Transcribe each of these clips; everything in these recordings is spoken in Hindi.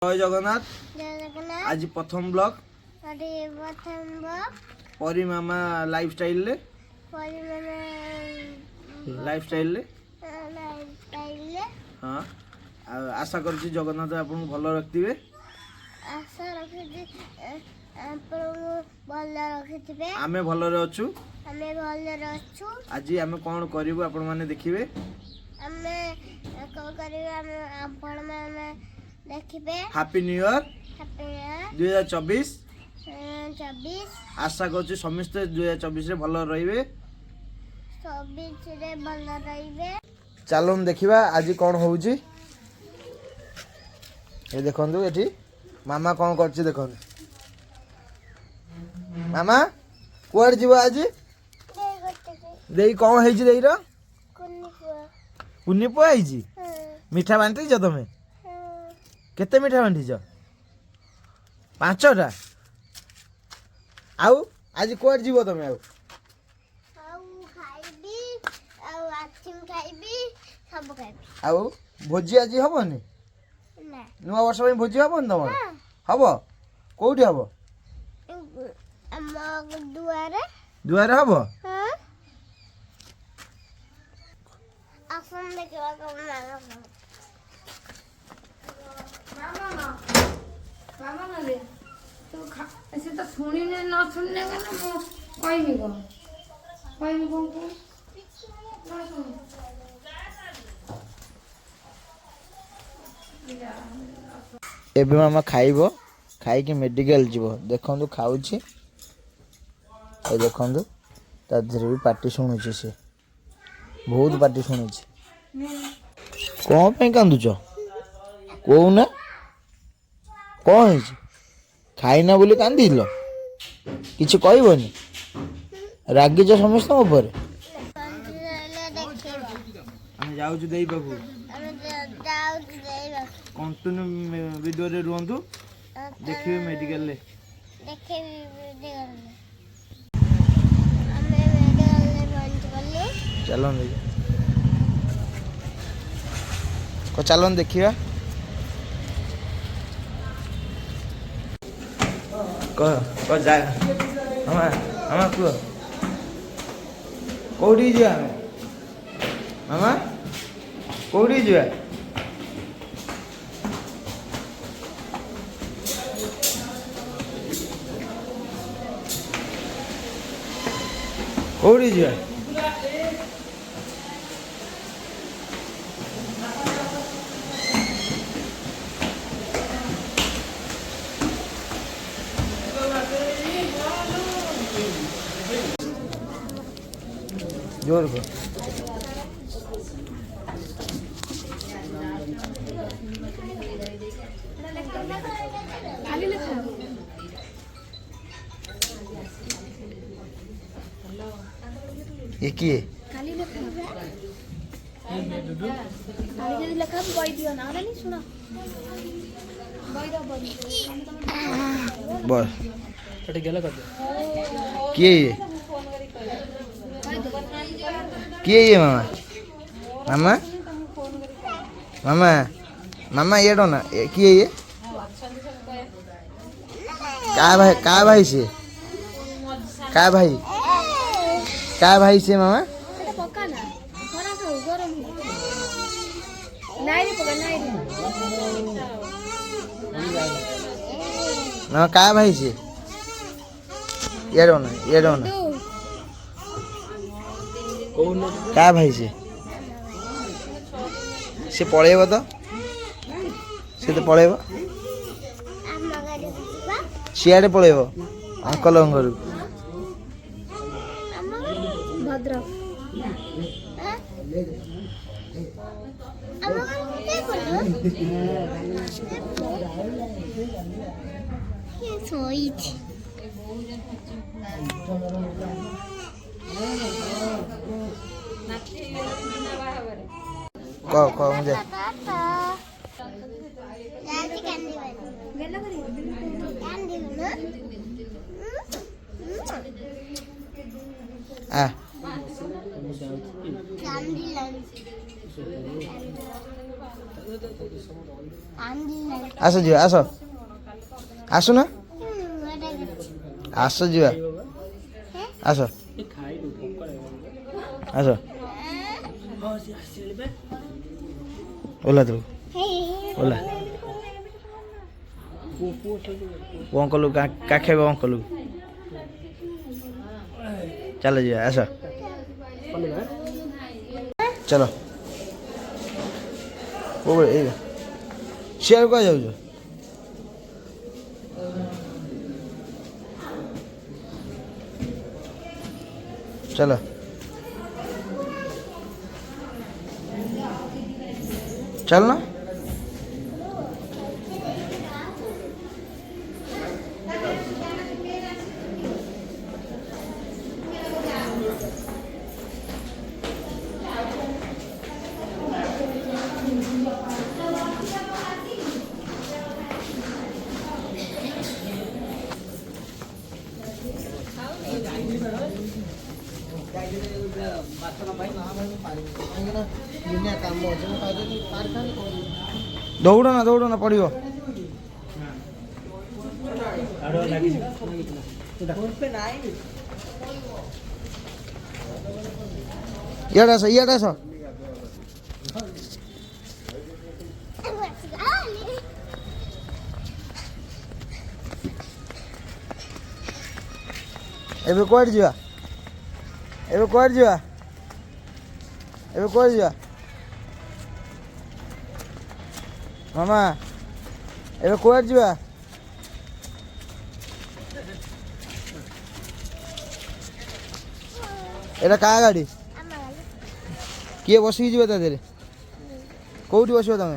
जय जगन्नाथ। आज प्रथम ब्लॉग परी मामा लाइफस्टाइल हाँ आशा कर जगन्नाथ आप भल रखिए। आमे भल अच्छु। आज आमे कौन करूँ आपण मैंने देखिए। Happy new year 2024। आशा कर समस्ते 2024 भल रहिबे। चलो देखिबा आज कौन होउची। ये देखंतु एठी मामा कौन करची देखंतु। मामा कुआड़ जीव आज देई कौन हेची देई रो कुन्नी पुआ हेची। मिठा बांटी छ तमे केते मिठा बांटी छ 5टा। आउ आज कुआड़ जीव तमे आउ आउ भोजी आज हबनी नुआ वर्ष में भोजी हबनी तम हब कोठी हब दुआरे हब। ऐसे तो सुनी ने ना सुनने का ना मो कोई नहीं को एबे मामा खाइबो खाई के मेडिकल जीवो देखंतु खाउची ए देखंतु ता धीरे भी पार्टी सुनुची से बहुत पार्टी सुनुची। कोन पे कांदुच कोउना कोन हेची खाइना बोली कांदिलो किछ कहबोनी रागिच समस्त ऊपर हम जाउछु देई बाबू कंटिन्यू वीडियो रे रुहंतु देखिए मेडिकल ले चलो को चलो देखिए को जा मामा को कोठी जा मामा कोठी जा कोठी जा जोर को ये की है खाली लेखा खाली जदी लेखा बई दियो ना नहीं सुनो बई दो बस टटे गेला कर दे की है ये मामा मामा मामा मामा ये डो ना की है ये का भाई से का भाई से मामा এটা পকা না খরা খাও গরম নাই রে পকা নাই রে ना का भाई से ये डो ना का भाई से पळेबो तो पळेबो सियाड़े पळेबो अंकल घर भद्र को मुझे आ ଆସ ଯିବା ଆସ ଆସୁନ ଆସ ଯିବା ଆସ ଆସ ଓଲା ତୁ ଓଲା ଅଙ୍କଲ କାଖେଇବ ଅଙ୍କଲ ଚାଲ ଯିବା ଆସ ଚାଲ ସିଆଡ଼େ କୁଆ ଯାଉଛ ଚାଲ चल ना दौड़ ना पड़ो इयाड़े आस एबे कुआडे जा मामा एबे कुआडे जा एटा का गाड़ी किए बसिक जी देहरे कौटी बस तुम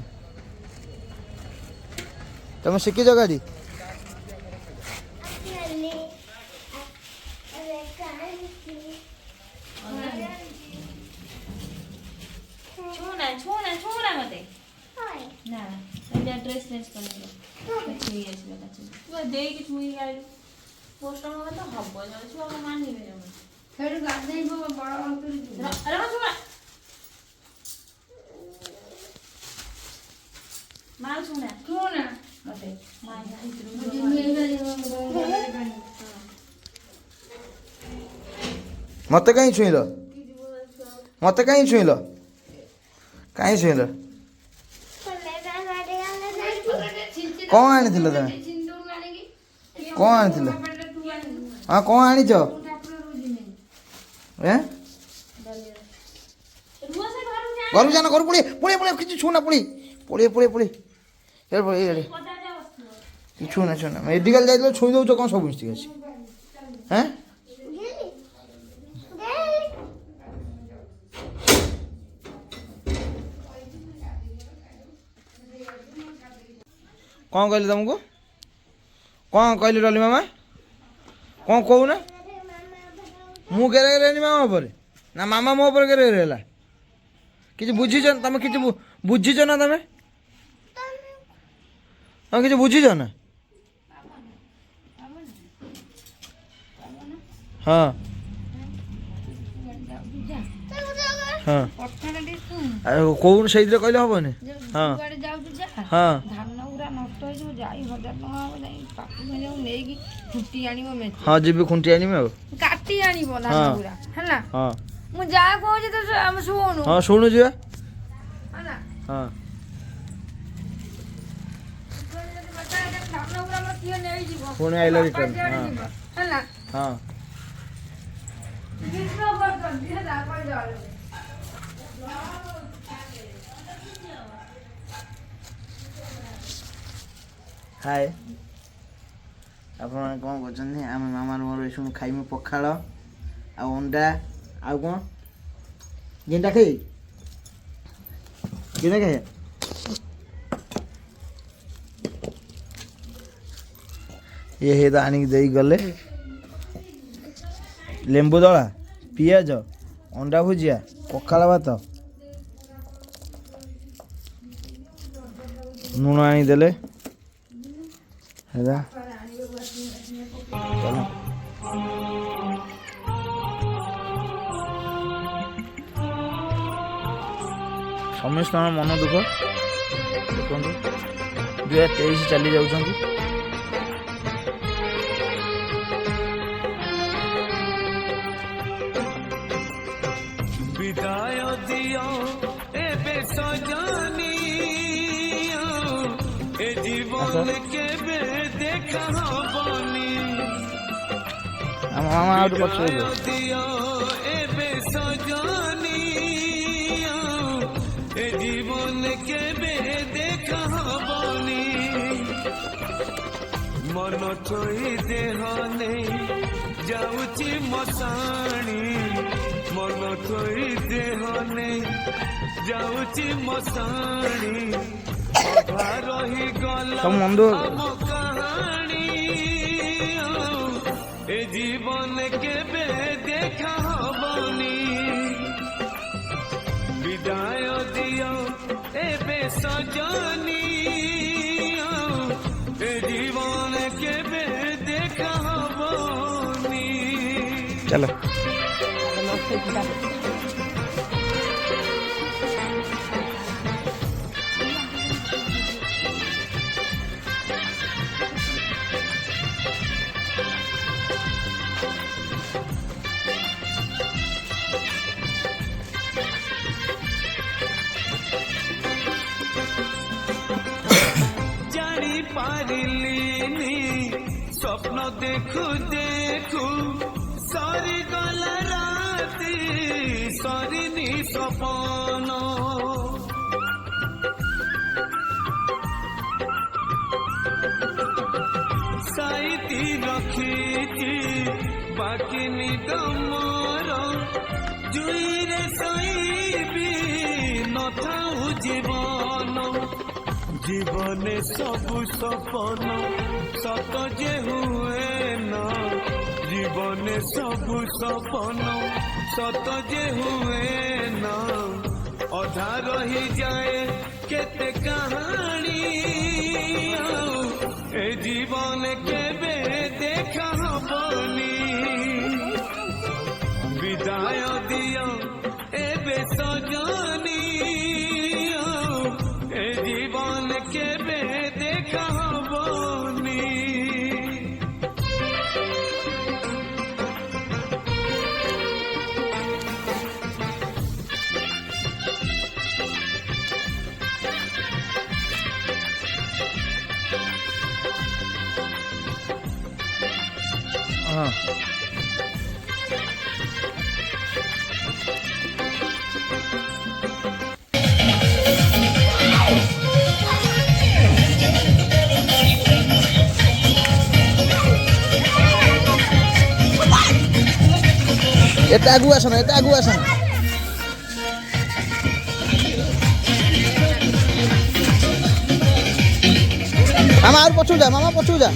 तुम शिखिच गाड़ी ड्रेस चेंज करने दे कि छुई गाड़ी पोस्ट में तो हबो न छुआ को मानी बे फेर गाड़ी बड़ अरे छुआ माल सुना मते मां मत कहीं छुईल कहीं छुईल कौन आनी तुम कौन आनी हाँ कौन आनी घर जाना घर पड़े पड़े पड़े किसी छूना पड़ी पड़े पड़े पड़े छूना छूना मेडिकल जाइल छुई दौच कौन सब मिस्टेक अच्छे हैं कौन कहले तुमको कौन कहली डली मामा कौन कहू ना मु गेरे गेरे मामा पर ना मामा मो पर गेरे गेरे कि बुझीच तुम कि बुझीच ना तुम तुम कि बुझीच ना हाँ हाँ कौन से कहले हेनी हाँ हाँ हाँ जी खुंटी आनी काटी आनी बोला है हाँ मु जा कहूँ तो हम शुणु हाँ शुणु जी हाँ पुणे आइल रिटर्न हाँ हाय आप कौन कर आम मामार मोर शुणु खाइमु पखाड़ आ अंडा आ कौन जेनटा खाई जेनटा खाई ये हे तो आनिक दे गले लेंबू दला पियाज अंडा भुजिया पखाड़ भात लुण आनीदे है समस्त मन दुख ଦେଖନ୍ତୁ 2023 ଚାଲି ଯାଉଛନ୍ତି। ବିଦାୟ ଦିଅ ଏବେ ସଜନି ଏ ଜୀବନ କେବେ ଦେଖା ହବନି। ଆମ ମାମା ଆଉ ପଛରେ ଦିଅ ଏବେ ସଜନି ଏ ଜୀବନ କେବେ ଦେଖା ହବନି। ମନ ଛୋଇ ଦେହ ନେଇ ଯାଉଛି ମଶାଣି ମନ ଛୋଇ ଦେହ ନେଇ ଯାଉଛି ମଶାଣି ଅଧା ରହିଗଲା ଆମ କାହାଣୀ ଏ ଜୀବନ କେବେ ଦେଖା ହବନି। ବିଦାୟ ଦିଅ ଏବେ ସଜନି ଏ ଜୀବନ କେବେ ଦେଖା ହବନି। चलो জানি পারিলিনি স্বপ্ন দেখু দেখু সরিগলা রাতি সরিনি সপন সাইতি রখিছি বাকি নিদ মোর জুইরে শোইবি নথাউ জীবন জীবনে সবু সপন সত যে হুয়ে না জীবনে সবু সপন সত যে হুয়ে না অধা রহি যায় কেতে কাহানি এ জীবন কেবে দেখা হবনি। বিদায় দিও এবে সজনি এ জীবন কেবে দেখা হবনি। हाँ एते आगु आसन मामा और पछू जा मामा पछू जा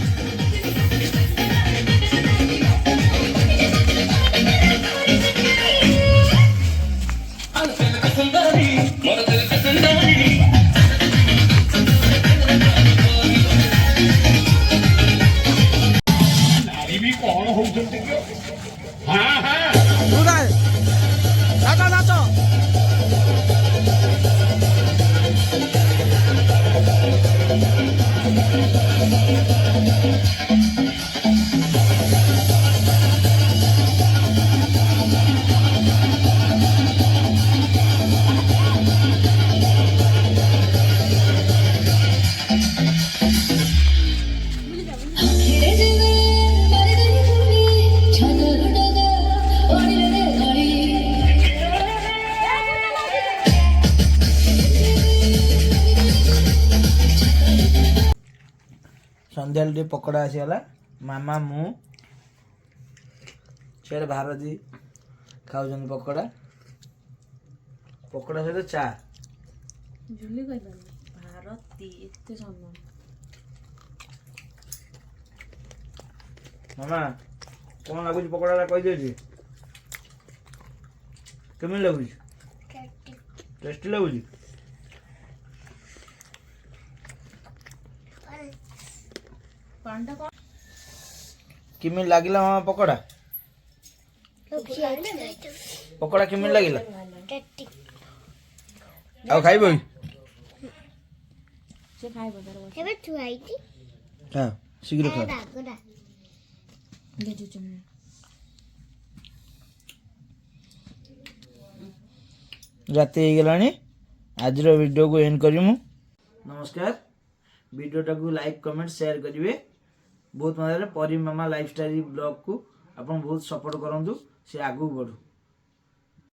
संध्या टे पकोड़ा आसीगला मामा मु से भारती खाऊ पकोड़ा पकोड़ा सहित चा झुली भारती एते सम्मान मामा कौन लगुच पकोड़ा कही दे केमी लगुच टेस्टी लगुच किमी लागिला मामा पकोड़ा पकोड़ा किमी लागिला आउ खाइबो ସେ ଖାଇବ ତାର ବସି ଏବେ ଛୁଆ ହେଇଛି ଖାଅ ଶୀଘ୍ର ଖାଅ ରାଗଟା ରାତି ହେଇଗଲାଣି ଆଜିର ଭିଡ଼ିଓକୁ ଏଣ୍ଡ କରିମୁ ନମସ୍କାର ଭିଡ଼ିଓଟାକୁ ଲାଇକ୍ କମେଣ୍ଟ ସେୟାର କରିବେ ବହୁତ ମାତ୍ରାରେ ପରି ମାମା ଲାଇଫଷ୍ଟାଇଲ ବ୍ଲଗକୁ ଆପଣ ବହୁତ ସପୋର୍ଟ କରନ୍ତୁ ସେ ଆଗକୁ ବଢ଼ୁ।